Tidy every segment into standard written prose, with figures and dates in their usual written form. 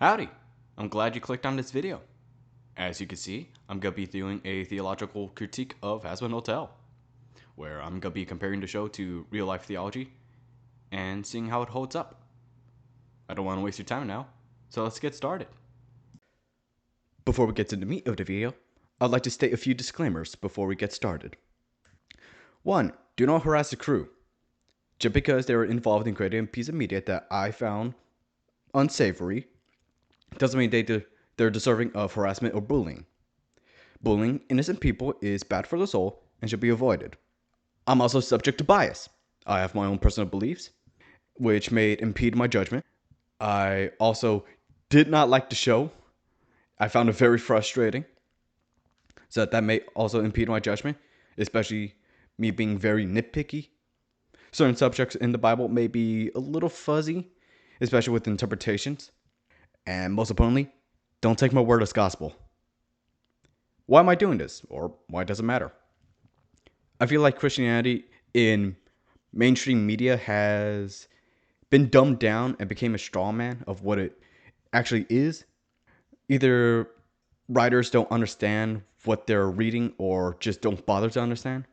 Howdy! I'm glad you clicked on this video. As you can see, I'm going to be doing a theological critique of Hazbin Hotel, where I'm going to be comparing the show to real life theology and seeing how it holds up. I don't want to waste your time now, so let's get started. Before we get to the meat of the video, I'd like to state a few disclaimers before we get started. 1. Do not harass the crew. Just because they were involved in creating a piece of media that I found unsavory doesn't mean they're deserving of harassment or bullying. Bullying innocent people is bad for the soul and should be avoided. I'm also subject to bias. I have my own personal beliefs, which may impede my judgment. I also did not like the show. I found it very frustrating. So that may also impede my judgment, especially me being very nitpicky. Certain subjects in the Bible may be a little fuzzy, especially with interpretations. And most importantly, don't take my word as gospel. Why am I doing this? Or why does it matter? I feel like Christianity in mainstream media has been dumbed down and became a straw man of what it actually is. Either writers don't understand what they're reading or just don't bother to understand,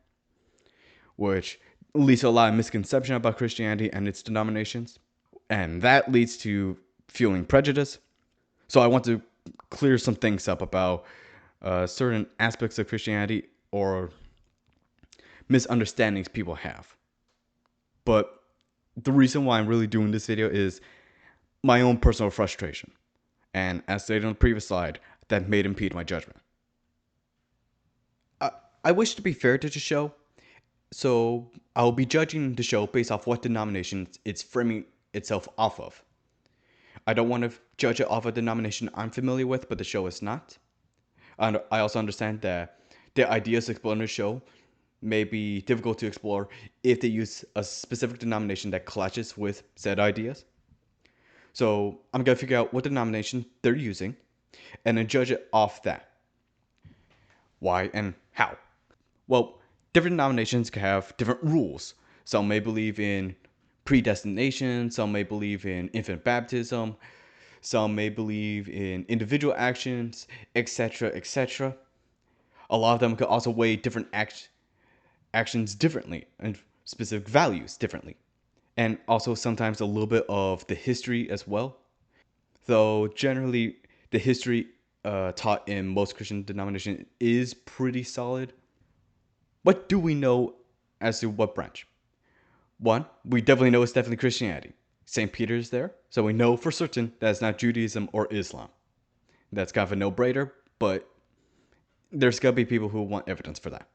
which leads to a lot of misconception about Christianity and its denominations. And that leads to fueling prejudice. So I want to clear some things up about certain aspects of Christianity or misunderstandings people have. But the reason why I'm really doing this video is my own personal frustration. And as stated on the previous slide, that may impede my judgment. I wish to be fair to the show, so I'll be judging the show based off what denomination it's framing itself off of. I don't want to judge it off a denomination I'm familiar with, but the show is not. And I also understand that the ideas explored in the show may be difficult to explore if they use a specific denomination that clashes with said ideas. So I'm going to figure out what denomination they're using and then judge it off that. Why and how? Well, different denominations can have different rules. Some may believe in predestination, some may believe in infant baptism, some may believe in individual actions, etc., etc. A lot of them could also weigh different actions differently and specific values differently. And also sometimes a little bit of the history as well. Though generally the history taught in most Christian denominations is pretty solid. What do we know as to what branch? One, we definitely know it's definitely Christianity. St. Peter's there, so we know for certain that it's not Judaism or Islam. That's kind of a no-brainer, but there's gotta be people who want evidence for that.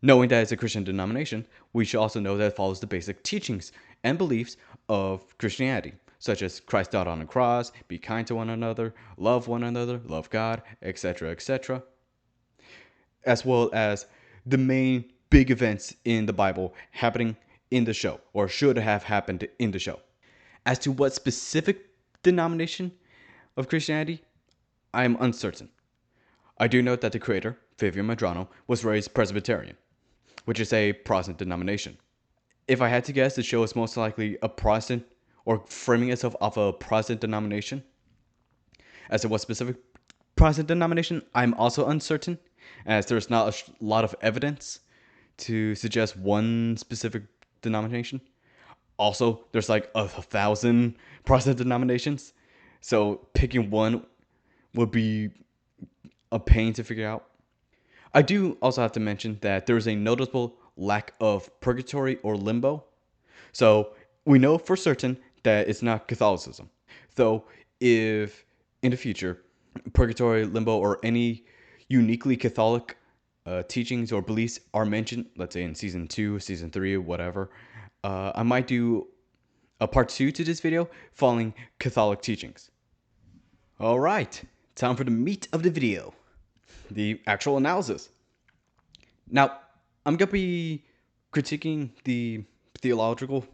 Knowing that it's a Christian denomination, we should also know that it follows the basic teachings and beliefs of Christianity, such as Christ died on the cross, be kind to one another, love God, etc., etc., as well as the main big events in the Bible happening in the show, or should have happened in the show. As to what specific denomination of Christianity, I am uncertain. I do note that the creator, Vivian Madrano, was raised Presbyterian, which is a Protestant denomination. If I had to guess, the show is most likely a Protestant or framing itself off a Protestant denomination. As to what specific Protestant denomination, I'm also uncertain, as there's not a lot of evidence to suggest one specific denomination. Also, there's like 1,000 Protestant denominations, so picking one would be a pain to figure out. I do also have to mention that there is a noticeable lack of purgatory or limbo. So we know for certain that it's not Catholicism. Though if in the future purgatory, limbo, or any uniquely Catholic teachings or beliefs are mentioned, let's say in season 2, season 3, whatever, I might do a part 2 to this video following Catholic teachings. All right, time for the meat of the video, the actual analysis. Now, I'm going to be critiquing the theological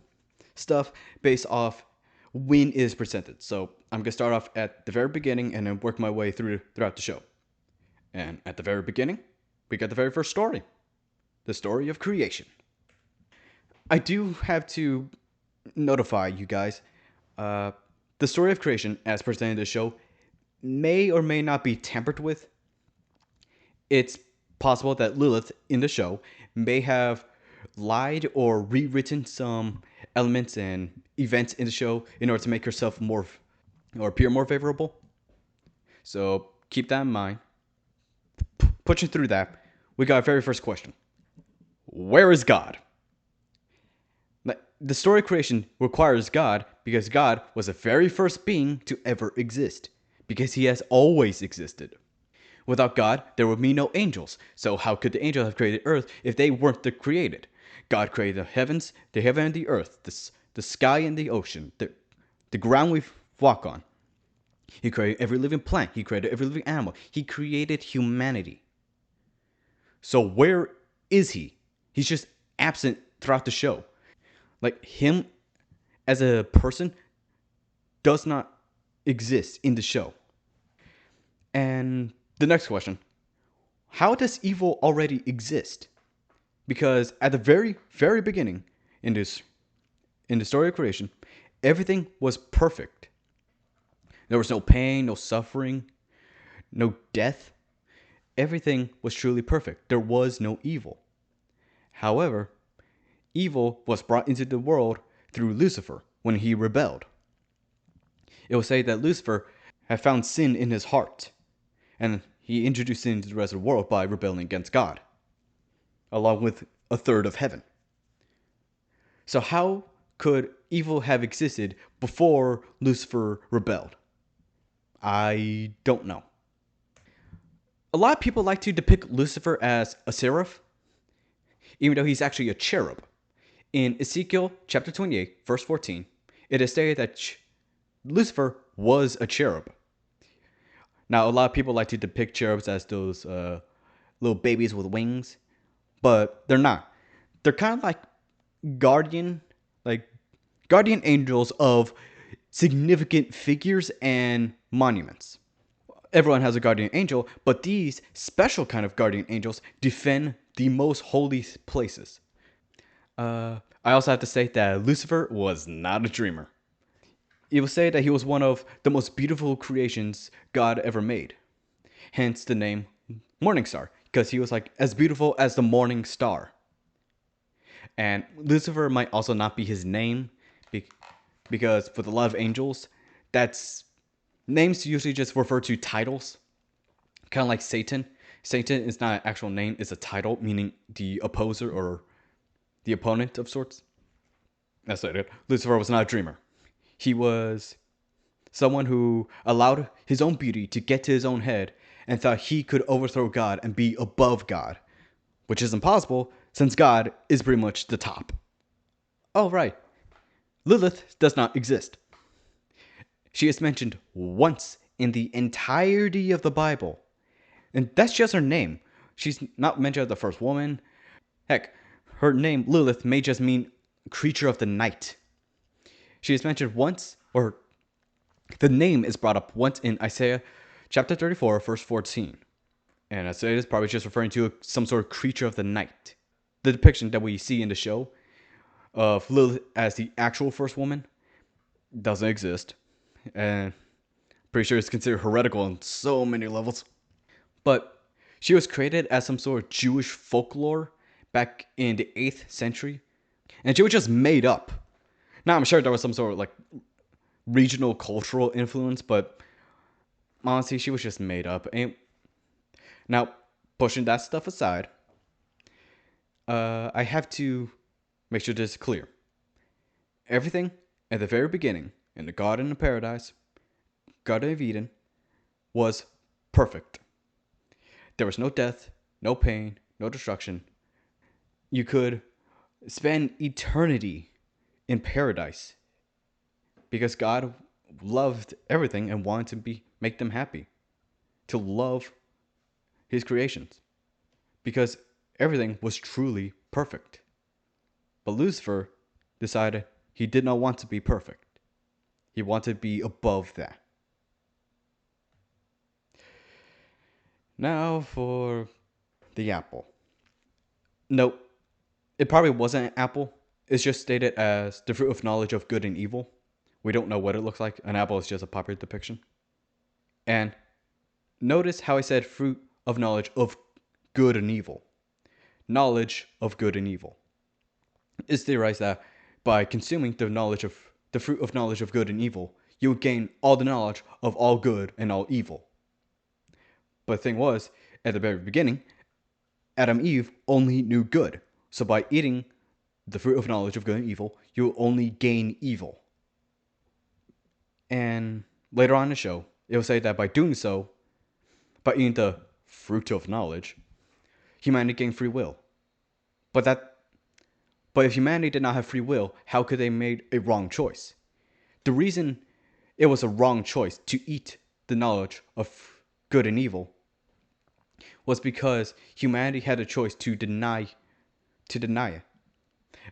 stuff based off when it is presented. So I'm going to start off at the very beginning and then work my way throughout the show. And at the very beginning, we got the very first story, the story of creation. I do have to notify you guys, The story of creation, as presented in the show, may or may not be tampered with. It's possible that Lilith in the show may have lied or rewritten some elements and events in the show in order to make herself more or appear more favorable. So keep that in mind. Pushing through that, we got our very first question: where is God? The story of creation requires God because God was the very first being to ever exist, because he has always existed. Without God, there would be no angels. So how could the angels have created earth if they weren't the created? God created the heavens, the heaven and the earth, the sky and the ocean, the ground we walk on. He created every living plant. He created every living animal. He created humanity. So where is he? He's just absent throughout the show. Like, him as a person does not exist in the show. And the next question: how does evil already exist? Because at the very, very beginning in the story of creation, everything was perfect. There was no pain, no suffering, no death. Everything was truly perfect. There was no evil. However, evil was brought into the world through Lucifer when he rebelled. It was said that Lucifer had found sin in his heart, and he introduced sin into the rest of the world by rebelling against God, along with a third of heaven. So how could evil have existed before Lucifer rebelled? I don't know. A lot of people like to depict Lucifer as a seraph, even though he's actually a cherub. In Ezekiel chapter 28, verse 14, it is stated that Lucifer was a cherub. Now, a lot of people like to depict cherubs as those little babies with wings, but they're not. They're kind of guardian, like guardian angels of significant figures and monuments. Everyone has a guardian angel, but these special kind of guardian angels defend the most holy places. I also have to say that Lucifer was not a dreamer. It was said that he was one of the most beautiful creations God ever made. Hence the name Morning Star, because he was like as beautiful as the morning star. And Lucifer might also not be his name, because with a lot of angels, that's names usually just refer to titles, kind of like Satan. Satan is not an actual name; it's a title meaning the opposer or the opponent of sorts. That's it. Lucifer was not a dreamer. He was someone who allowed his own beauty to get to his own head and thought he could overthrow God and be above God, which is impossible since God is pretty much the top. Oh, right. Lilith does not exist. She is mentioned once in the entirety of the Bible, and that's just her name. She's not mentioned as the first woman. Heck, her name, Lilith, may just mean creature of the night. She is mentioned once, or the name is brought up once in Isaiah chapter 34, verse 14. And Isaiah is probably just referring to some sort of creature of the night. The depiction that we see in the show of Lilith as the actual first woman doesn't exist. And pretty sure it's considered heretical on so many levels. But she was created as some sort of Jewish folklore back in the 8th century. And she was just made up. Now, I'm sure there was some sort of regional cultural influence, but honestly, she was just made up. And now, pushing that stuff aside, I have to make sure this is clear. Everything at the very beginning, in the Garden of Paradise, Garden of Eden, was perfect. There was no death, no pain, no destruction. You could spend eternity in paradise because God loved everything and wanted to make them happy, to love his creations, because everything was truly perfect. But Lucifer decided he did not want to be perfect. He wanted to be above that. Now for the apple. No, it probably wasn't an apple. It's just stated as the fruit of knowledge of good and evil, We don't know what it looks like. An apple is just a popular depiction. And notice how I said fruit of knowledge of good and evil. Knowledge of good and evil. It's theorized that by consuming the fruit of knowledge of good and evil, you would gain all the knowledge of all good and all evil. But the thing was, at the very beginning, Adam and Eve only knew good. So by eating the fruit of knowledge of good and evil, you will only gain evil. And later on in the show, it will say that by doing so, by eating the fruit of knowledge, humanity gained free will. But if humanity did not have free will, how could they made a wrong choice? The reason it was a wrong choice to eat the knowledge of good and evil was because humanity had a choice to deny it,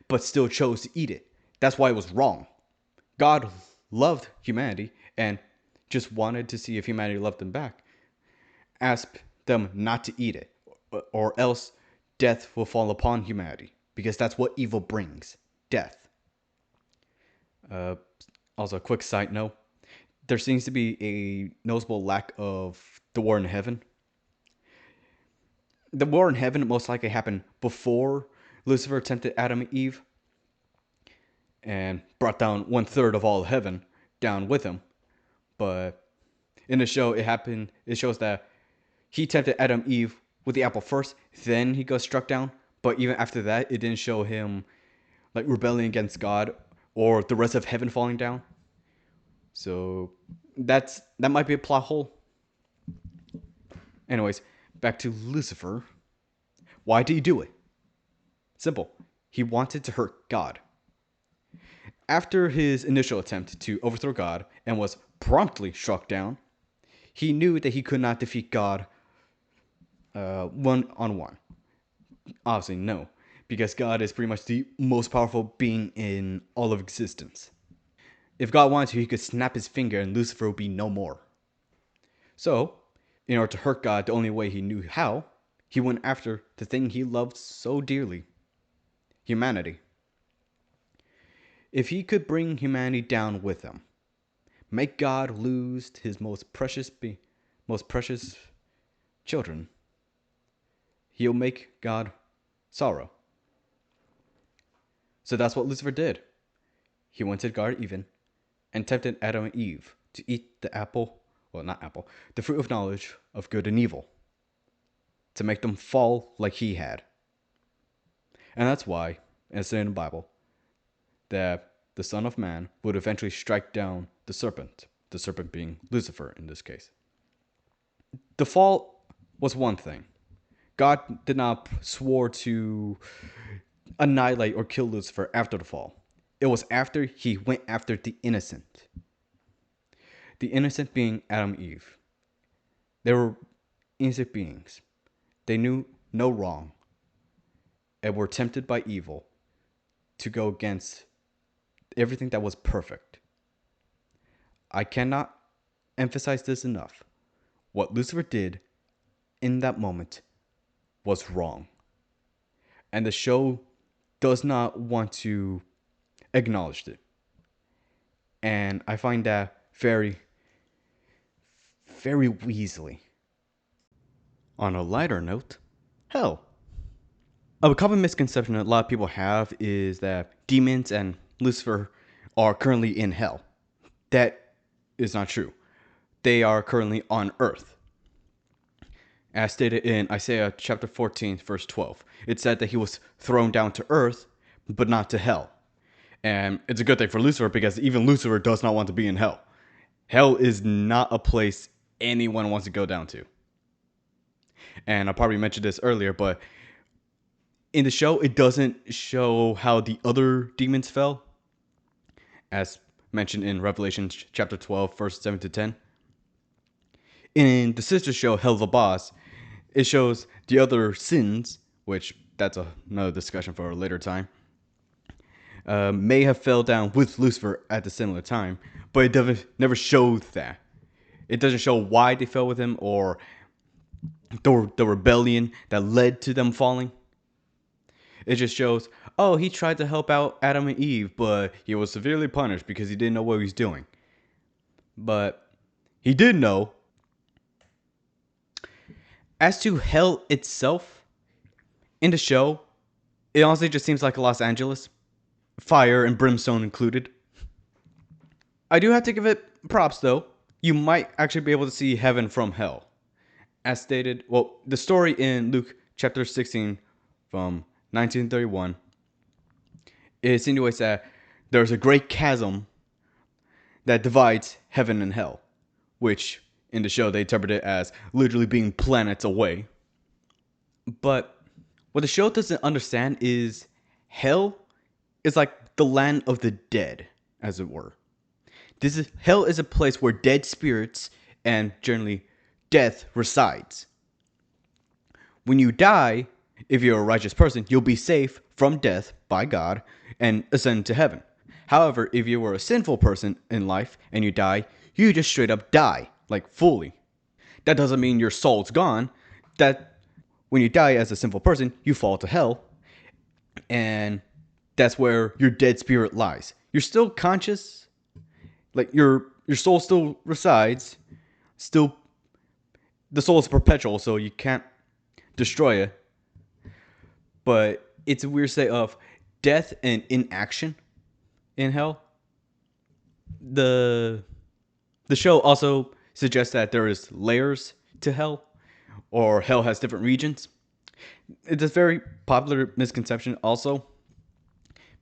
but still chose to eat it. That's why it was wrong. God loved humanity and just wanted to see if humanity loved them back. Asked them not to eat it, or else death will fall upon humanity, because that's what evil brings, death. Also, a quick side note, there seems to be a noticeable lack of the war in heaven. The war in heaven most likely happened before Lucifer tempted Adam and Eve and brought down 1/3 of all of heaven down with him. But in the show, it shows that he tempted Adam and Eve with the apple first, then he got struck down. But even after that, it didn't show him like rebelling against God or the rest of heaven falling down. So that might be a plot hole. Anyways, back to Lucifer. Why did he do it? Simple. He wanted to hurt God. After his initial attempt to overthrow God and was promptly struck down, he knew that he could not defeat God one on one. Obviously, no, because God is pretty much the most powerful being in all of existence. If God wanted to, he could snap his finger and Lucifer would be no more. So, in order to hurt God the only way he knew how, he went after the thing he loved so dearly, humanity. If he could bring humanity down with him, make God lose his most precious children, he'll make God sorrow. So that's what Lucifer did. He went to the Garden of Eden and tempted Adam and Eve to eat the apple, well, not apple, the fruit of knowledge of good and evil, to make them fall like he had. And that's why, as in the Bible, that the Son of Man would eventually strike down the serpent being Lucifer in this case. The fall was one thing. God did not swear to annihilate or kill Lucifer after the fall. It was after he went after the innocent. The innocent being Adam and Eve. They were innocent beings. They knew no wrong and were tempted by evil to go against everything that was perfect. I cannot emphasize this enough. What Lucifer did in that moment was wrong. And the show does not want to acknowledge it. And I find that very, very weaselly. On a lighter note, hell. A common misconception that a lot of people have is that demons and Lucifer are currently in hell. That is not true. They are currently on earth. As stated in Isaiah chapter 14, verse 12, it said that he was thrown down to earth, but not to hell. And it's a good thing for Lucifer because even Lucifer does not want to be in hell. Hell is not a place anyone wants to go down to. And I probably mentioned this earlier, but in the show, it doesn't show how the other demons fell, as mentioned in Revelation chapter 12, verse 7 to 10. In the sister show, Hell the Boss, it shows the other sins, which that's another discussion for a later time, may have fell down with Lucifer at the similar time, but it never shows that. It doesn't show why they fell with him or the rebellion that led to them falling. It just shows, oh, he tried to help out Adam and Eve, but he was severely punished because he didn't know what he was doing. But he did know. As to hell itself, in the show, it honestly just seems like Los Angeles, fire and brimstone included. I do have to give it props though. You might actually be able to see heaven from hell. As stated, well, the story in Luke chapter 16 from 1931, it insinuates that there's a great chasm that divides heaven and hell, which in the show they interpret it as literally being planets away. But what the show doesn't understand is hell is like the land of the dead, as it were. Hell is a place where dead spirits and generally death resides. When you die, if you're a righteous person, you'll be safe from death by God and ascend to heaven. However, if you were a sinful person in life and you die, you just straight up die, like fully. That doesn't mean your soul's gone. That when you die as a sinful person, you fall to hell, and that's where your dead spirit lies. You're still conscious, like your soul still resides, still the soul is perpetual, so you can't destroy it. But it's a weird state of death and inaction in hell. The show also suggests that there is layers to hell, or hell has different regions. It's a very popular misconception also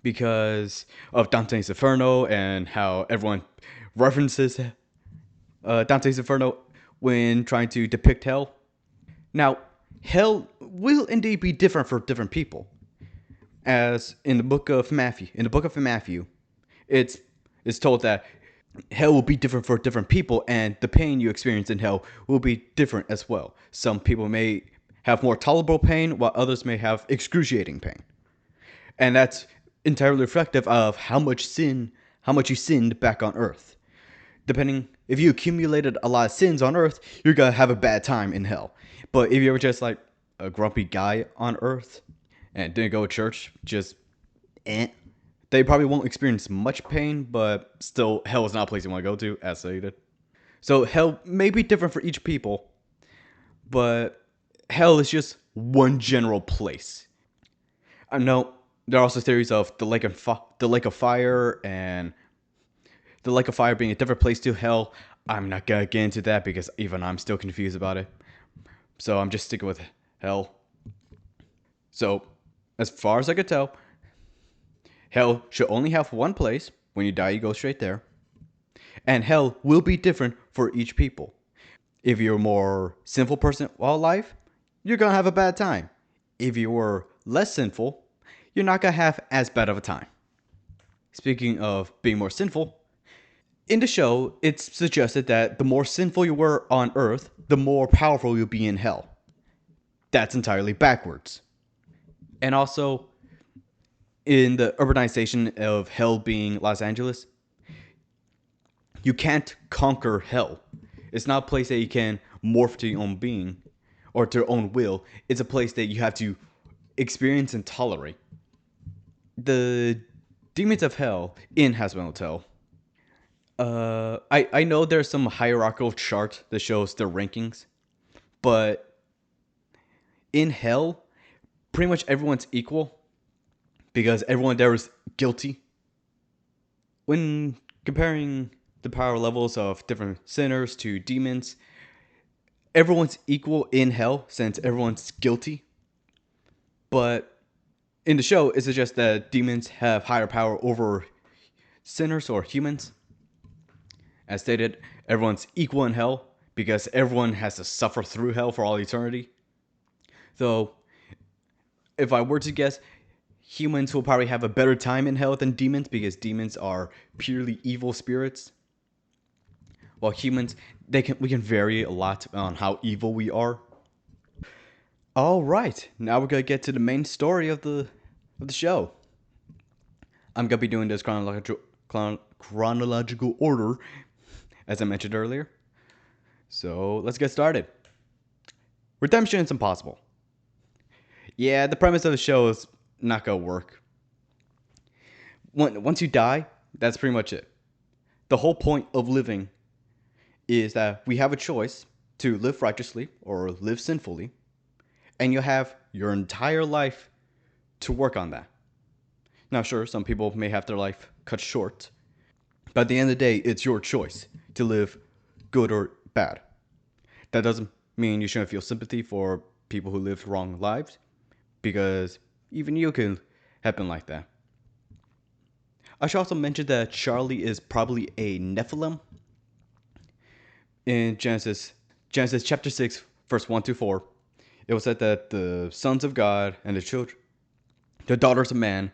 because of Dante's Inferno and how everyone references Dante's Inferno when trying to depict hell. Now, hell will indeed be different for different people. As in the book of Matthew, it's told that hell will be different for different people, and the pain you experience in hell will be different as well. Some people may have more tolerable pain, while others may have excruciating pain. And that's entirely reflective of how much you sinned back on earth. Depending, if you accumulated a lot of sins on earth, you're gonna have a bad time in hell. But if you were just like a grumpy guy on earth and didn't go to church, just they probably won't experience much pain, but still, hell is not a place you want to go to, as stated. So hell may be different for each people, but hell is just one general place. I know there are also theories of the lake of fire and the lake of fire being a different place to hell. I'm not gonna get into that because even I'm still confused about it. So I'm just sticking with hell. So, as far as I could tell, hell should only have one place. When you die, you go straight there. And hell will be different for each people. If you're a more sinful person while alive, you're gonna have a bad time. If you were less sinful, you're not gonna have as bad of a time. Speaking of being more sinful, in the show, it's suggested that the more sinful you were on Earth, the more powerful you'll be in hell. That's entirely backwards. And also, in the urbanization of hell being Los Angeles, you can't conquer hell. It's not a place that you can morph to your own being or to your own will. It's a place that you have to experience and tolerate. The demons of hell in Hazbin Hotel. I know there's some hierarchical chart that shows their rankings, but in hell, pretty much everyone's equal because everyone there is guilty. When comparing the power levels of different sinners to demons, everyone's equal in hell since everyone's guilty. But in the show, it suggests that demons have higher power over sinners or humans. As stated, everyone's equal in hell because everyone has to suffer through hell for all eternity. Though, if I were to guess, humans will probably have a better time in hell than demons because demons are purely evil spirits. While humans, we can vary a lot on how evil we are. All right, now we're gonna get to the main story of the show. I'm gonna be doing this chronological order, as I mentioned earlier. So let's get started. Redemption is impossible. Yeah, the premise of the show is not gonna work. Once you die, that's pretty much it. The whole point of living is that we have a choice to live righteously or live sinfully, and you have your entire life to work on that. Now, sure, some people may have their life cut short, but at the end of the day, it's your choice to live good or bad. That doesn't mean you shouldn't feel sympathy for people who lived wrong lives, because even you can have been like that. I should also mention that Charlie is probably a Nephilim. In Genesis chapter 6, verse 1 to 4, it was said that the sons of God and the daughters of man,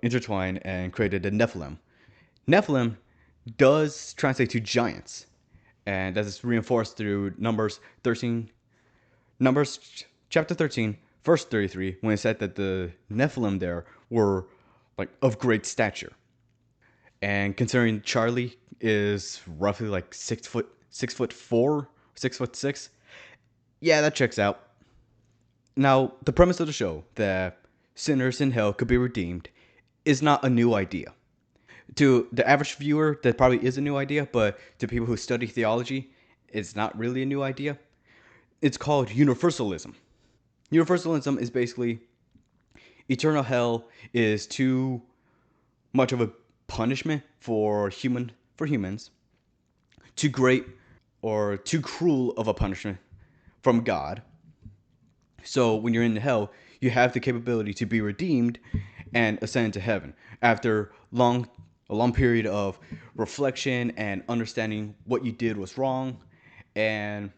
intertwined and created a Nephilim. Nephilim does translate to giants, and that is reinforced through Numbers chapter 13, verse 33, when it said that the Nephilim there were like of great stature. And considering Charlie is roughly like 6 foot, 6'4", 6'6", yeah, that checks out. Now, the premise of the show that sinners in hell could be redeemed is not a new idea. To the average viewer, that probably is a new idea, but to people who study theology, it's not really a new idea. It's called universalism. Universalism is basically eternal hell is too much of a punishment for humans, too great or too cruel of a punishment from God. So when you're in hell, you have the capability to be redeemed and ascend to heaven after a long period of reflection and understanding what you did was wrong and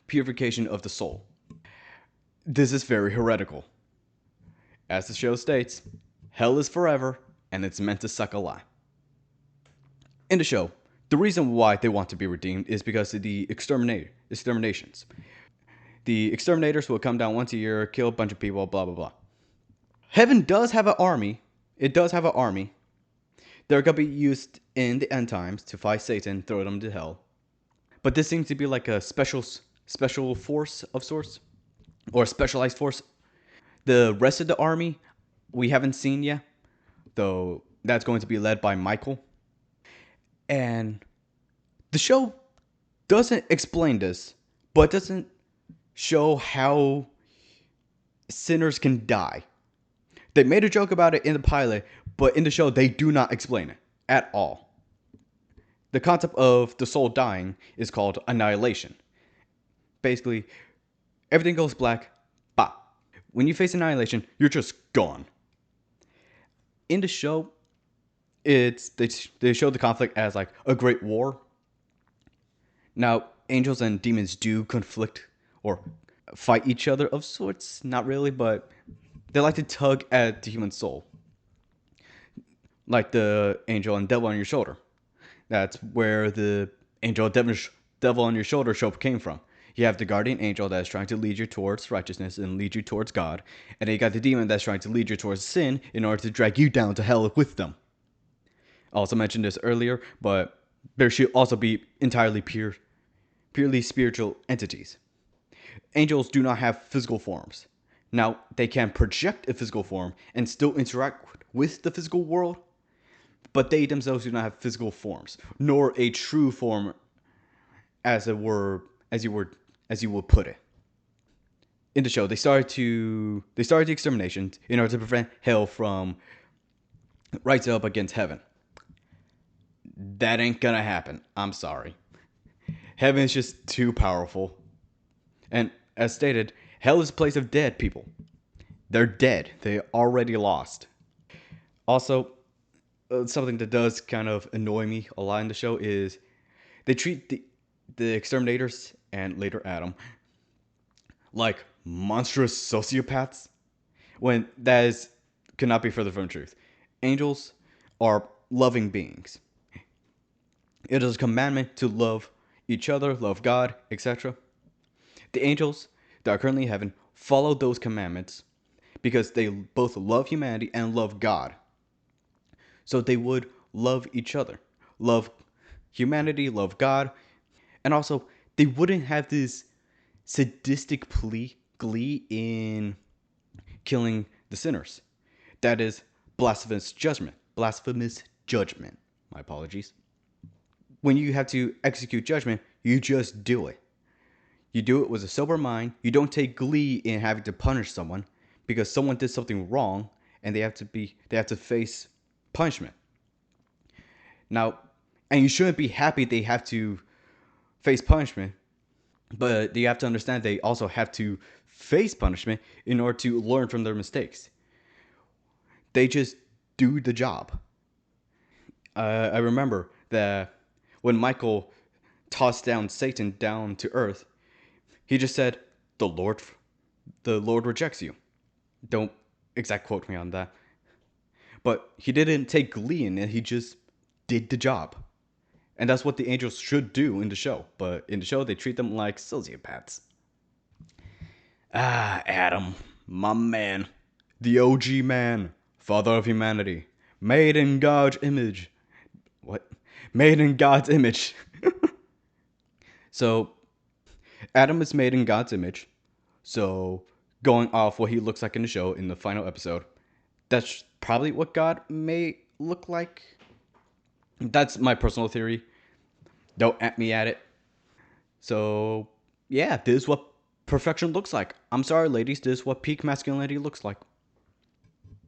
purification of the soul. This is very heretical. As the show states, hell is forever and it's meant to suck a lie. In the show, the reason why they want to be redeemed is because of the exterminations. The exterminators will come down once a year, kill a bunch of people, blah, blah, blah. Heaven does have an army. It does have an army. They're going to be used in the end times to fight Satan, throw them to hell. But this seems to be like a special force of sorts, or a specialized force. The rest of the army, we haven't seen yet, though that's going to be led by Michael. And the show doesn't explain this, but doesn't show how sinners can die. They made a joke about it in the pilot, but in the show, they do not explain it at all. The concept of the soul dying is called annihilation. Basically, everything goes black, bah. When you face annihilation, you're just gone. In the show, they show the conflict as like a great war. Now, angels and demons do conflict or fight each other of sorts. Not really, but they like to tug at the human soul. Like the angel and devil on your shoulder. That's where the angel and devil on your shoulder trope came from. You have the guardian angel that's trying to lead you towards righteousness and lead you towards God. And then you got the demon that's trying to lead you towards sin in order to drag you down to hell with them. I also mentioned this earlier, but there should also be entirely purely spiritual entities. Angels do not have physical forms. Now, they can project a physical form and still interact with the physical world, but they themselves do not have physical forms, nor a true form, as you would put it. In the show, they started the extermination in order to prevent hell from rising up against heaven. That ain't gonna happen. I'm sorry. Heaven is just too powerful. And as stated, hell is a place of dead people. They're dead. They already lost. Also, something that does kind of annoy me a lot in the show is they treat the exterminators and later Adam like monstrous sociopaths when could not be further from the truth. Angels are loving beings. It is a commandment to love each other, love God, etc. The angels that are currently in heaven follow those commandments because they both love humanity and love God. So they would love each other, love humanity, love God, and also they wouldn't have this sadistic glee in killing the sinners. That is blasphemous judgment. Blasphemous judgment. My apologies. When you have to execute judgment, you just do it. You do it with a sober mind. You don't take glee in having to punish someone because someone did something wrong and they have to face punishment. Now, and you shouldn't be happy they have to face punishment, but you have to understand they also have to face punishment in order to learn from their mistakes. They just do the job. I remember that when Michael tossed down Satan down to earth, he just said, the Lord rejects you." Don't exact quote me on that. But he didn't take glee in it, he just did the job. And that's what the angels should do in the show. But in the show, they treat them like sociopaths. Ah, Adam, my man. The OG man. Father of humanity. Made in God's image. What? Made in God's image. So, Adam is made in God's image. So, going off what he looks like in the show in the final episode, that's probably what God may look like. That's my personal theory. Don't at me at it. So, yeah, this is what perfection looks like. I'm sorry, ladies, this is what peak masculinity looks like.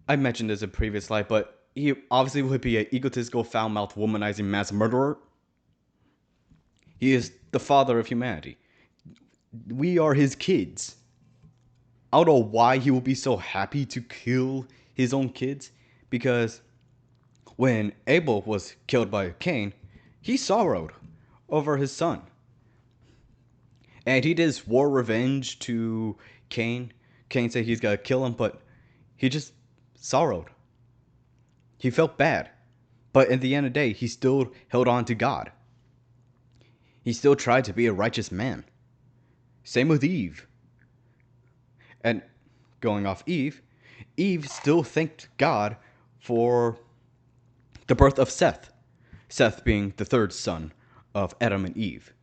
I mentioned this in a previous slide, but he obviously would be an egotistical, foul-mouthed, womanizing mass murderer. He is the father of humanity. We are his kids. I don't know why he will be so happy to kill his own kids, because when Abel was killed by Cain, he sorrowed over his son. And he did swore revenge to Cain. Cain said he's gonna kill him, but he just sorrowed. He felt bad. But at the end of the day, he still held on to God. He still tried to be a righteous man. Same with Eve. And going off Eve, Eve still thanked God for the birth of Seth. Seth being the third son of Adam and Eve.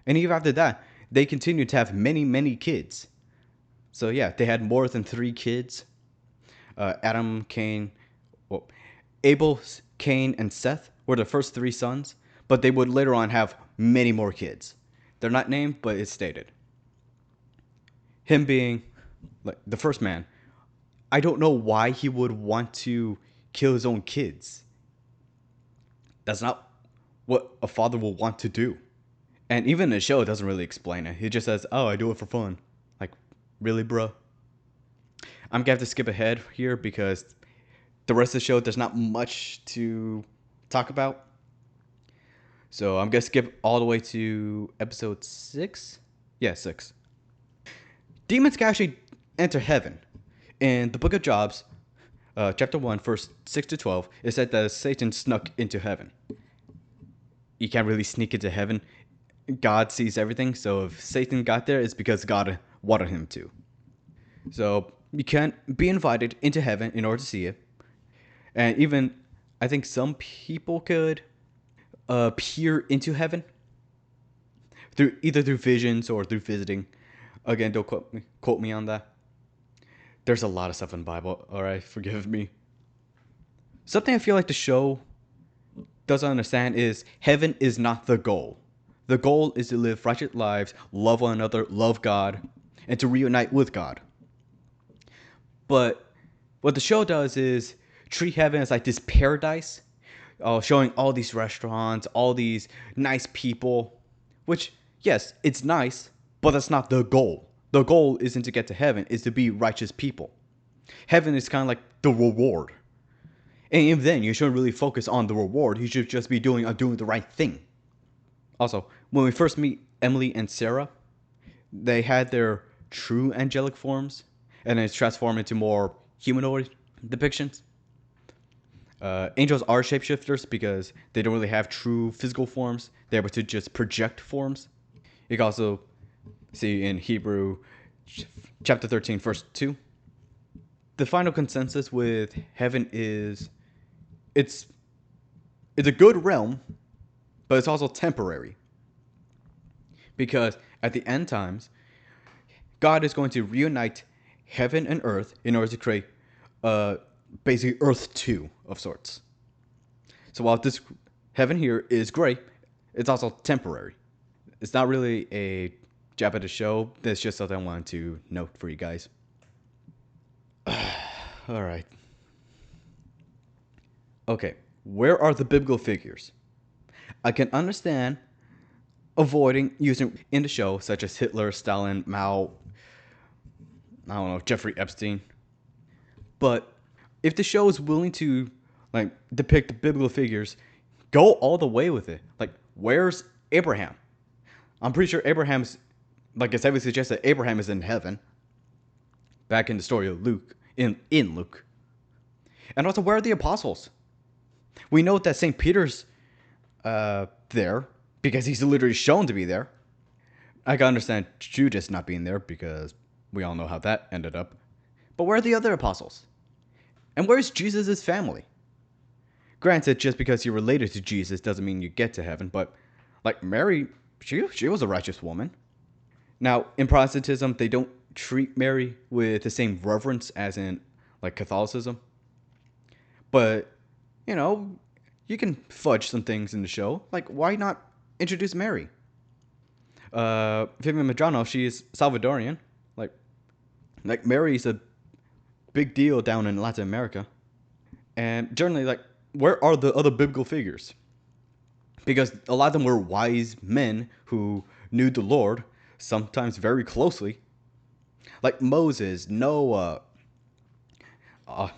And even after that, they continued to have many, many kids. So yeah, they had more than 3 kids. Adam, Cain, well, Abel, Cain, and Seth were the first 3 sons, but they would later on have many more kids. They're not named, but it's stated. Him being like the first man, I don't know why he would want to kill his own kids. That's not what a father will want to do. And even the show doesn't really explain it. He just says, "Oh, I do it for fun." Like, really, bro? I'm gonna have to skip ahead here because the rest of the show, there's not much to talk about. So I'm gonna skip all the way to episode 6. Yeah, 6. Demons can actually enter heaven. In the Book of Jobs, chapter 1, verse 6 to 12, it said that Satan snuck into heaven. You can't really sneak into heaven. God sees everything, so if Satan got there, it's because God wanted him to. So you can't be invited into heaven in order to see it. And even, I think some people could peer into heaven either through visions or through visiting. Again, don't quote me on that. There's a lot of stuff in the Bible, alright, forgive me. Something I feel like the show doesn't understand is heaven is not the goal. The goal is to live righteous lives, love one another, love God, and to reunite with God. But what the show does is treat heaven as like this paradise, showing all these restaurants, all these nice people, which, yes, it's nice, but that's not the goal. The goal isn't to get to heaven, it's to be righteous people. Heaven is kind of like the reward. And even then, you shouldn't really focus on the reward. You should just be doing the right thing. Also, when we first meet Emily and Sarah, they had their true angelic forms, and then it's transformed into more humanoid depictions. Angels are shapeshifters because they don't really have true physical forms. They're able to just project forms. You can also see in Hebrew chapter 13, verse 2. The final consensus with heaven is it's a good realm, but it's also temporary. Because at the end times, God is going to reunite heaven and earth in order to create uh, basically Earth 2 of sorts. So while this heaven here is great, it's also temporary. It's not really a jab at the show. That's just something I wanted to note for you guys. All right. Okay. Where are the biblical figures? I can understand avoiding using in the show, such as Hitler, Stalin, Mao, I don't know, Jeffrey Epstein. But if the show is willing to like depict the biblical figures, go all the way with it. Like, where's Abraham? I'm pretty sure Abraham's, like I said, we suggest that Abraham is in heaven. Back in the story of Luke, in Luke. And also, where are the apostles? We know that St. Peter's there because he's literally shown to be there. I can understand Judas not being there because we all know how that ended up. But where are the other apostles? And where's Jesus' family? Granted, just because you're related to Jesus doesn't mean you get to heaven, but like Mary, she was a righteous woman. Now, in Protestantism, they don't treat Mary with the same reverence as in like Catholicism. But, you know, you can fudge some things in the show. Like, why not introduce Mary? Vivian Madrano, she is Salvadorian. Like, like Mary's a big deal down in Latin America. And generally, like, where are the other biblical figures? Because a lot of them were wise men who knew the Lord, sometimes very closely. Like Moses, Noah,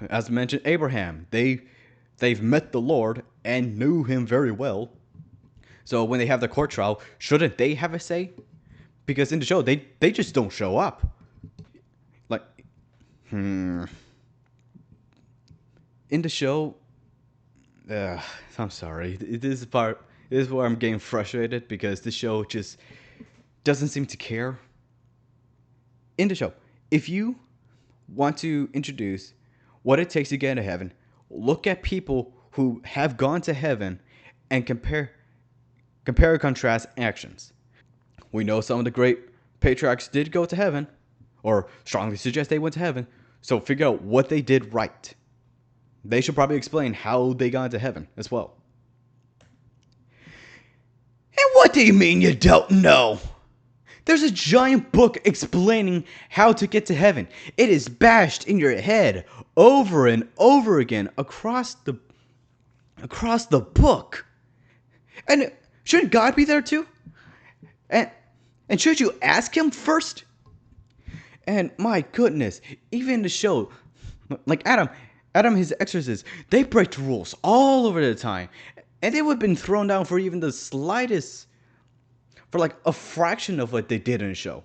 as mentioned, Abraham. They've met the Lord and knew him very well. So when they have the court trial, shouldn't they have a say? Because in the show, they just don't show up. Like, in the show, I'm sorry. This is where I'm getting frustrated because the show just doesn't seem to care. In the show, if you want to introduce what it takes to get into heaven, look at people who have gone to heaven and compare and contrast actions. We know some of the great patriarchs did go to heaven, or strongly suggest they went to heaven, so figure out what they did right. They should probably explain how they got into heaven as well. And what do you mean you don't know? There's a giant book explaining how to get to heaven. It is bashed in your head over and over again across the book. And shouldn't God be there too? And should you ask him first? And my goodness, even the show, like Adam, his exorcists, they break the rules all over the time. And they would have been thrown down for even the slightest, for like a fraction of what they did in the show.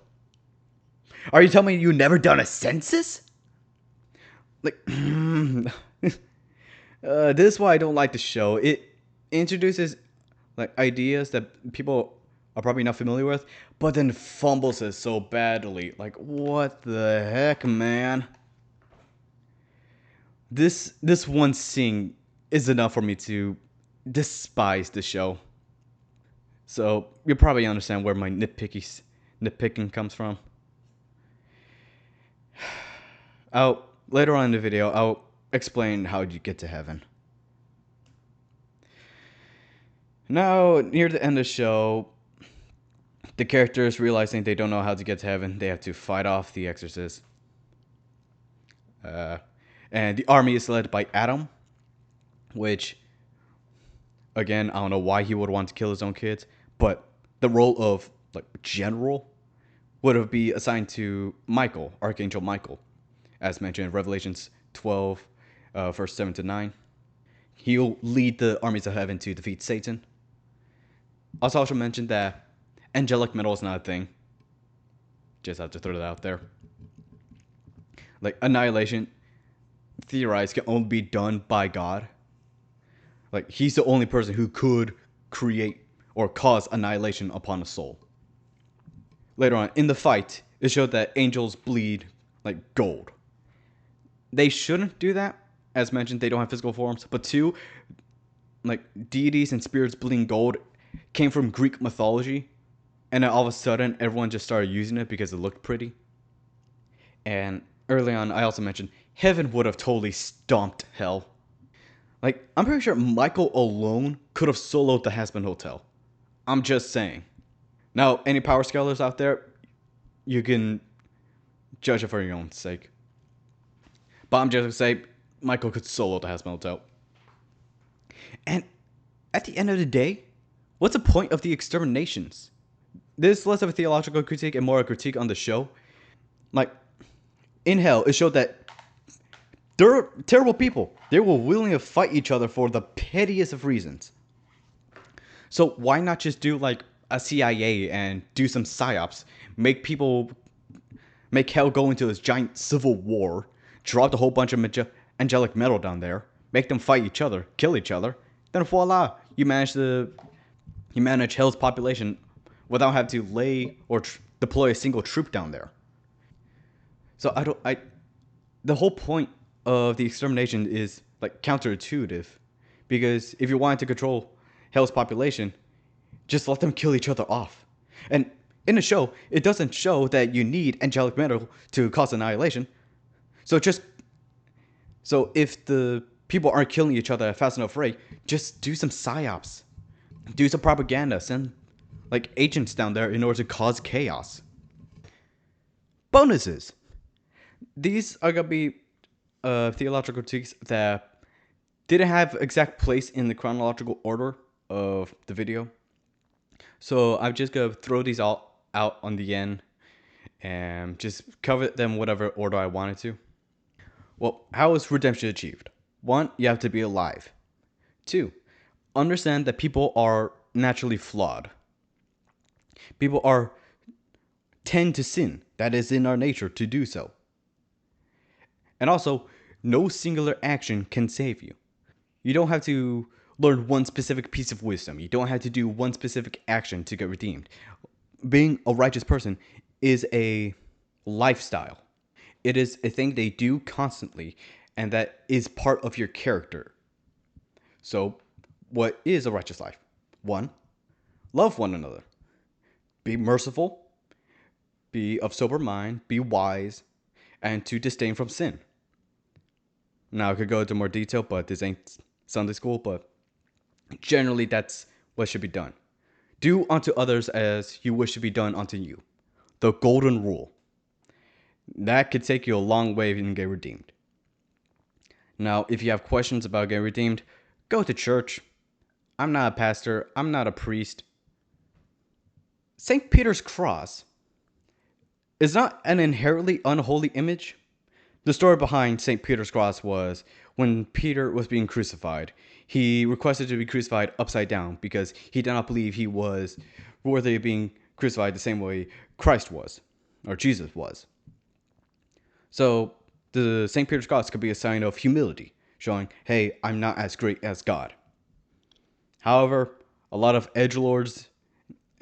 Are you telling me you never done a census? Like, this is why I don't like the show. It introduces like ideas that people are probably not familiar with, but then fumbles it so badly. Like, what the heck, man? This one scene is enough for me to despise the show. So you'll probably understand where my nitpicking comes from. Later on in the video, I'll explain how you get to heaven. Now, near the end of the show, the characters realizing they don't know how to get to heaven, they have to fight off the exorcist. And the army is led by Adam, which, again, I don't know why he would want to kill his own kids, but the role of like general would be assigned to Michael, Archangel Michael, as mentioned in Revelations 12, verse 7 to 9. He'll lead the armies of heaven to defeat Satan. I'll also mention that angelic metal is not a thing. Just have to throw that out there. Like, annihilation, theorized, can only be done by God. Like, he's the only person who could create or cause annihilation upon a soul. Later on, in the fight, it showed that angels bleed like gold. They shouldn't do that. As mentioned, they don't have physical forms. But two, like, deities and spirits bleeding gold came from Greek mythology. And then all of a sudden, everyone just started using it because it looked pretty. And early on, I also mentioned heaven would have totally stomped hell. Like, I'm pretty sure Michael alone could have soloed the Hazbin Hotel. I'm just saying. Now, any power scalers out there, you can judge it for your own sake. But I'm just gonna say, Michael could solo the Hazbin Hotel. And at the end of the day, what's the point of the exterminations? This is less of a theological critique and more a critique on the show. Like, in hell, it showed that they're terrible people. They were willing to fight each other for the pettiest of reasons. So why not just do like a CIA and do some psyops, make hell go into this giant civil war, drop a whole bunch of angelic metal down there, make them fight each other, kill each other, then voila, you manage hell's population without having to lay or deploy a single troop down there. So the whole point of the extermination is like counterintuitive, because if you wanted to control hell's population, just let them kill each other off. And in the show, it doesn't show that you need angelic metal to cause annihilation. So if the people aren't killing each other at a fast enough rate, just do some psyops, do some propaganda, send like agents down there in order to cause chaos. Bonuses. These are gonna be theological critiques that didn't have exact place in the chronological order of the video. So I'm just gonna throw these all out on the end and just cover them whatever order I wanted to. Well, how is redemption achieved? 1, you have to be alive. 2, understand that people are naturally flawed. People tend to sin. That is in our nature to do so. And also, no singular action can save you. You don't have to learn one specific piece of wisdom. You don't have to do one specific action to get redeemed. Being a righteous person is a lifestyle. It is a thing they do constantly, and that is part of your character. So, what is a righteous life? 1, love one another. Be merciful. Be of sober mind. Be wise. And to disdain from sin. Now, I could go into more detail, but this ain't Sunday school, but generally that's what should be done. Do unto others as you wish to be done unto you. The golden rule. That could take you a long way and get redeemed. Now, if you have questions about getting redeemed, go to church. I'm not a pastor. I'm not a priest. St. Peter's cross is not an inherently unholy image. The story behind St. Peter's cross was when Peter was being crucified, he requested to be crucified upside down because he did not believe he was worthy of being crucified the same way Christ was, or Jesus was. So the St. Peter's cross could be a sign of humility, showing, hey, I'm not as great as God. However, a lot of edgelords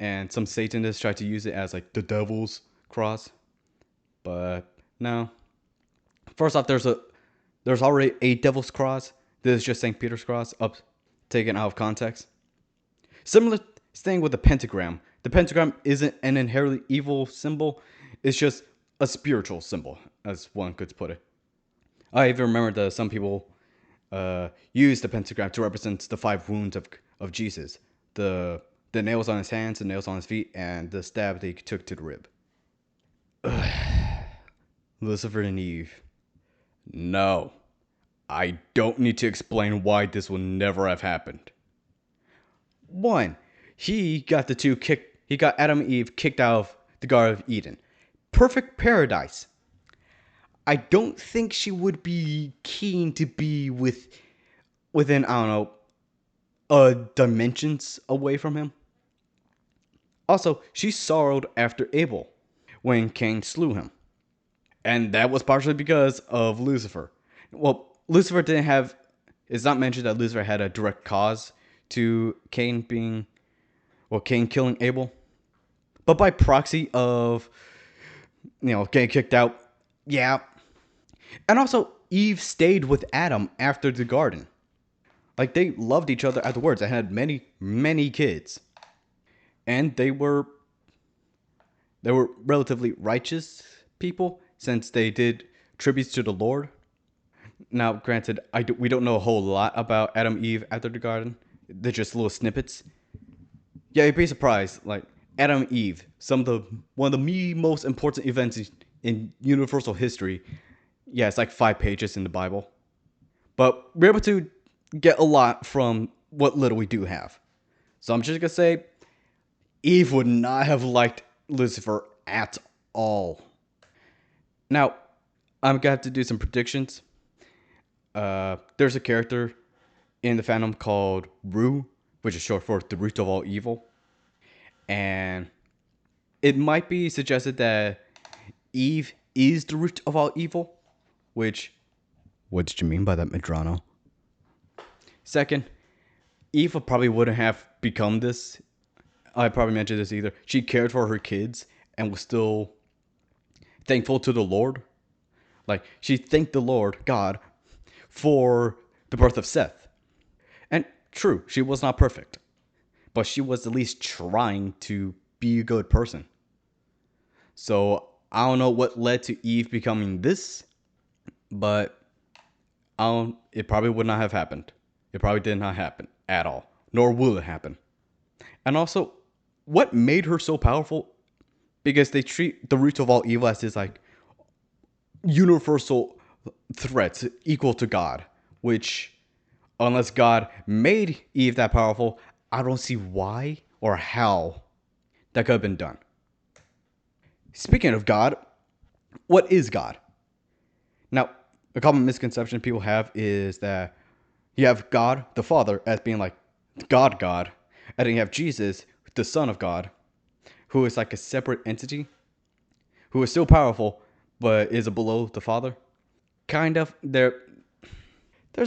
and some Satanists try to use it as like the devil's cross. But no. First off, there's already a devil's cross. This is just St. Peter's cross, taken out of context. Similar thing with the pentagram. The pentagram isn't an inherently evil symbol. It's just a spiritual symbol, as one could put it. I even remember that some people use the pentagram to represent the 5 wounds of Jesus. The nails on his hands, the nails on his feet, and the stab that he took to the rib. Lucifer and Eve. No. I don't need to explain why this would never have happened. 1. He got Adam and Eve kicked out of the Garden of Eden. Perfect paradise. I don't think she would be keen to be within, I don't know, dimensions away from him. Also, she sorrowed after Abel when Cain slew him. And that was partially because of Lucifer. Well, Lucifer didn't have... It's not mentioned that Lucifer had a direct cause to Cain killing Abel. But by proxy of, getting kicked out, yeah. And also, Eve stayed with Adam after the garden. Like, they loved each other afterwards and had many, many kids. And they were relatively righteous people, since they did tributes to the Lord. Now, granted, we don't know a whole lot about Adam and Eve after the garden. They're just little snippets. Yeah, you'd be surprised. Like Adam and Eve, some of the one of the most important events in universal history. Yeah, it's like 5 pages in the Bible, but we're able to get a lot from what little we do have. So I'm just gonna say, Eve would not have liked Lucifer at all. Now, I'm gonna have to do some predictions. There's a character in the fandom called Ru, which is short for the root of all evil, and it might be suggested that Eve is the root of all evil, which, what did you mean by that, Medrano? Second, Eve probably wouldn't have become this. I probably mentioned this either. She cared for her kids and was still thankful to the Lord. Like, she thanked the Lord, God, for the birth of Seth. And true, she was not perfect, but she was at least trying to be a good person. So I don't know what led to Eve becoming this, but it probably would not have happened. It probably did not happen at all, nor will it happen. And also, what made her so powerful? Because they treat the root of all evil as this like universal threat equal to God, which, unless God made Eve that powerful, I don't see why or how that could have been done. Speaking of God, what is God? Now, a common misconception people have is that you have God, the Father, as being like God, and then you have Jesus, the Son of God, who is like a separate entity, who is still powerful, but is below the Father. Kind of. There's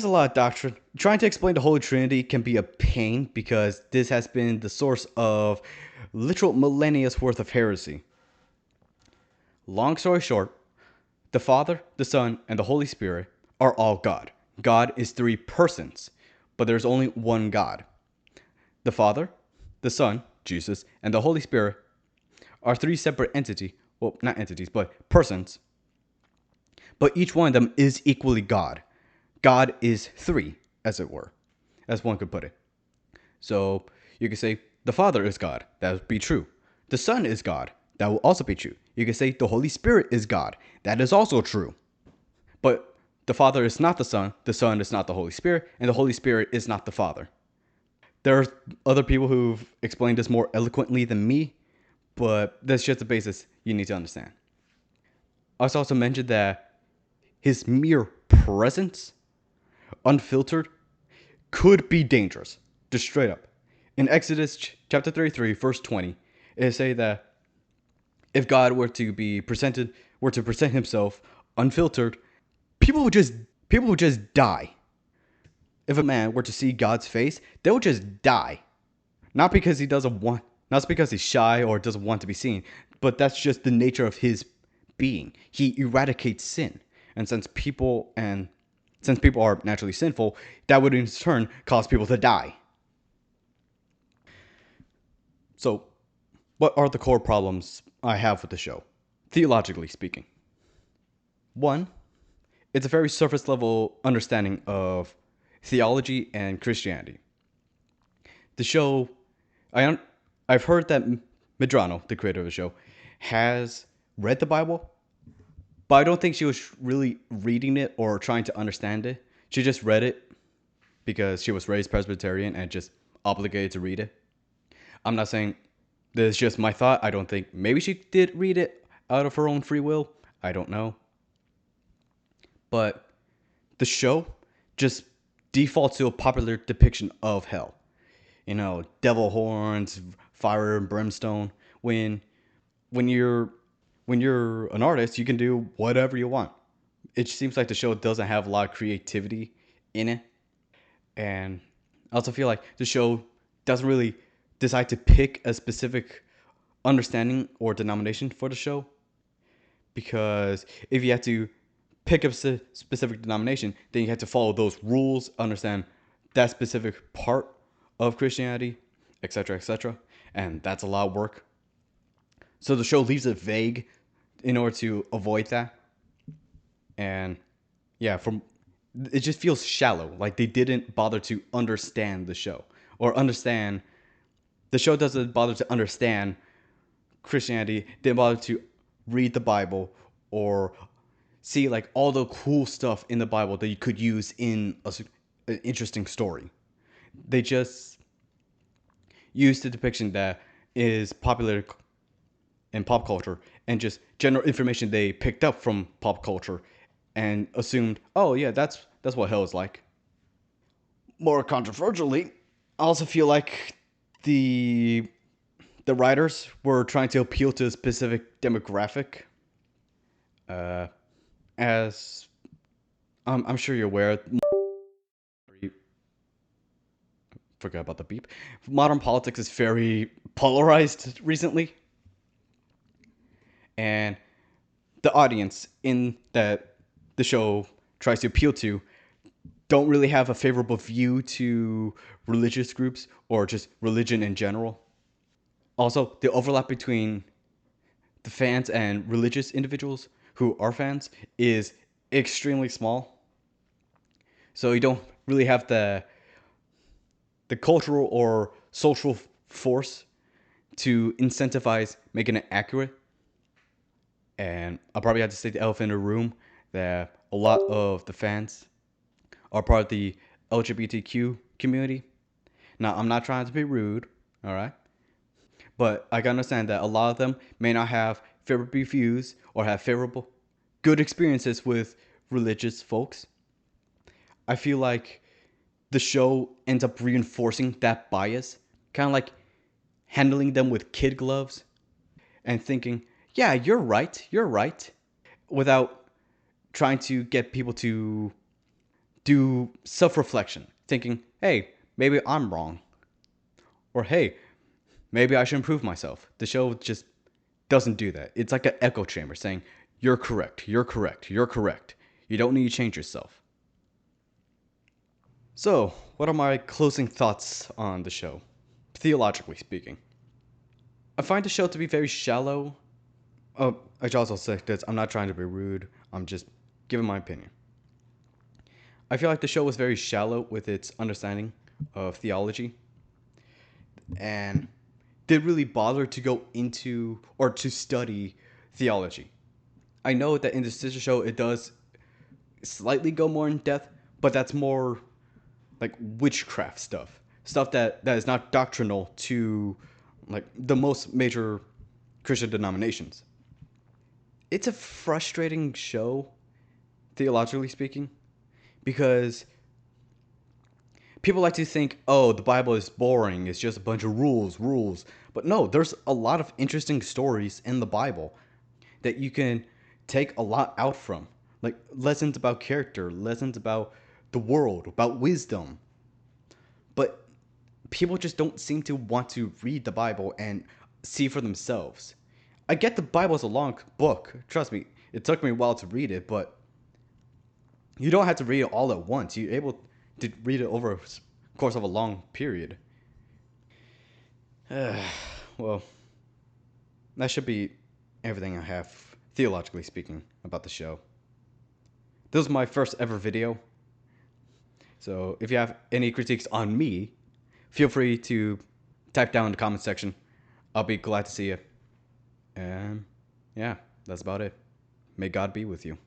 a lot of doctrine. Trying to explain the Holy Trinity can be a pain because this has been the source of literal millennia's worth of heresy. Long story short, the Father, the Son, and the Holy Spirit are all God. God is three persons, but there's only one God. The Father, the Son, Jesus, and the Holy Spirit are three separate entities. Well, not entities, but persons. But each one of them is equally God. God is three, as it were, as one could put it. So you could say the Father is God. That would be true. The Son is God. That will also be true. You could say the Holy Spirit is God. That is also true. But the Father is not the Son is not the Holy Spirit, and the Holy Spirit is not the Father. There are other people who've explained this more eloquently than me, but that's just the basis you need to understand. I also mentioned that his mere presence, unfiltered, could be dangerous. Just straight up. In Exodus chapter 33, verse 20, it say that if God were to present himself unfiltered, people would just people would just die. If a man were to see God's face, they would just die. Not because he doesn't want, not because he's shy or doesn't want to be seen, but that's just the nature of his being. He eradicates sin. And since people are naturally sinful, that would in turn cause people to die. So, what are the core problems I have with the show? Theologically speaking. One, it's a very surface level understanding of theology and Christianity. The show, I, I've heard that Medrano, the creator of the show, has read the Bible, but I don't think she was really reading it or trying to understand it. She just read it because she was raised Presbyterian and just obligated to read it. I'm not saying this is just my thought. I don't think maybe she did read it out of her own free will. I don't know. But the show just defaults to a popular depiction of hell. You know, devil horns, fire and brimstone. When you're when you're an artist, you can do whatever you want. It seems like the show doesn't have a lot of creativity in it. And I also feel like the show doesn't really decide to pick a specific understanding or denomination for the show. Because if you have to pick a specific denomination, then you have to follow those rules, understand that specific part of Christianity, etc., etc. And that's a lot of work. So the show leaves it vague in order to avoid that. And yeah, from It just feels shallow. Like they didn't bother to understand the show, or understand the show doesn't bother to understand Christianity. Didn't bother to read the Bible or see like all the cool stuff in the Bible that you could use in an interesting story. They just used the depiction that is popular in pop culture and just general information they picked up from pop culture and assumed, oh yeah, that's what hell is like. More controversially, I also feel like the the writers were trying to appeal to a specific demographic. Uh, as I'm sure you're aware, forgot about the beep. Modern politics is very polarized recently, and the audience in that the show tries to appeal to don't really have a favorable view to religious groups or just religion in general. Also, the overlap between the fans and religious individuals who are fans is extremely small. So you don't really have the cultural or social force to incentivize making it accurate. And I'll probably have to say the elephant in the room that a lot of the fans are part of the LGBTQ community. Now, I'm not trying to be rude, all right? But I can understand that a lot of them may not have favorable views or have favorable, good experiences with religious folks. I feel like the show ends up reinforcing that bias, kind of like handling them with kid gloves and thinking, yeah, you're right, without trying to get people to do self reflection, thinking, hey, maybe I'm wrong, or hey, maybe I should improve myself. The show just doesn't do that. It's like an echo chamber saying, you're correct, you're correct, you're correct. You don't need to change yourself. So, what are my closing thoughts on the show? Theologically speaking, I find the show to be very shallow. Oh, I should also say this, I'm not trying to be rude, I'm just giving my opinion. I feel like the show was very shallow with its understanding of theology and did really bother to go into or to study theology. I know that in the sister show it does slightly go more in depth, but that's more like witchcraft stuff, stuff that is not doctrinal to like the most major Christian denominations. It's a frustrating show, theologically speaking, because people like to think, oh, the Bible is boring. It's just a bunch of rules, rules. But no, there's a lot of interesting stories in the Bible that you can take a lot out from. Like lessons about character, lessons about the world, about wisdom. But people just don't seem to want to read the Bible and see for themselves. I get the Bible is a long book. Trust me, it took me a while to read it, but you don't have to read it all at once. You're able to read it over a course of a long period. Well, that should be everything I have, theologically speaking, about the show. This was my first ever video, so if you have any critiques on me, feel free to type down in the comment section. I'll be glad to see you. And yeah, that's about it. May God be with you.